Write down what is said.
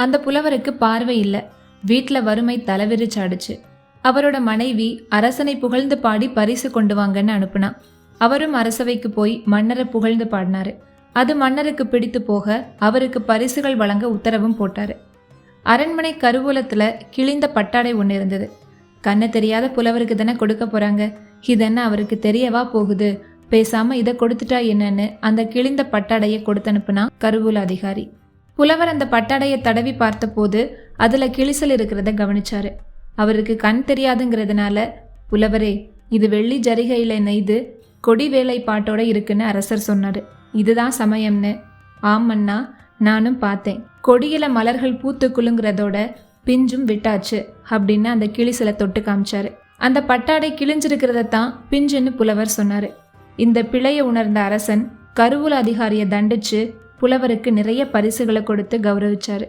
அந்த புலவருக்கு பார்வை இல்லை. வீட்டில் வறுமை தலைவிரிச்சாடுச்சு. அவரோட மனைவி அரசனை புகழ்ந்து பாடி பரிசு கொண்டு வாங்கன்னு அனுப்புனா. அவரும் அரசவைக்கு போய் மன்னரை புகழ்ந்து பாடினாரு. அது மன்னருக்கு பிடித்து போக அவருக்கு பரிசுகள் வழங்க உத்தரவும் போட்டாரு. அரண்மனை கருவூலத்துல கிழிந்த பட்டாடை ஒன்று இருந்தது. கண்ணு தெரியாத புலவருக்கு தானே கொடுக்க போறாங்க, இதென்ன அவருக்கு தெரியவா போகுது, பேசாம இதை கொடுத்துட்டா என்னன்னு அந்த கிழிந்த பட்டாடையை கொடுத்து அனுப்புனா கருவூல அதிகாரி. புலவர் அந்த பட்டாடையை தடவி பார்த்த போது அதுல கிழிசல் இருக்கிறத கவனிச்சாரு. அவருக்கு கண் தெரியாதுங்கிறதுனால, புலவரே, இது வெள்ளி ஜரிகையில நெய்து கொடி வேலைப்பாட்டோட இருக்குன்னு அரசர் சொன்னாரு. இதுதான் சமயம்னு. ஆமண்ணா, நானும் பார்த்தேன். கொடியில மலர்கள் பூத்து குலுங்குறதோட பிஞ்சும் விட்டாச்சு அப்படின்னு அந்த கிழிசலை தொட்டு காமிச்சாரு. அந்த பட்டாடை கிழிஞ்சிருக்கிறத தான் பிஞ்சுன்னு புலவர் சொன்னாரு. இந்த பிழையை உணர்ந்த அரசன் கருவூல அதிகாரியை தண்டிச்சு புலவருக்கு நிறைய பரிசுகளை கொடுத்து கௌரவிச்சாரு.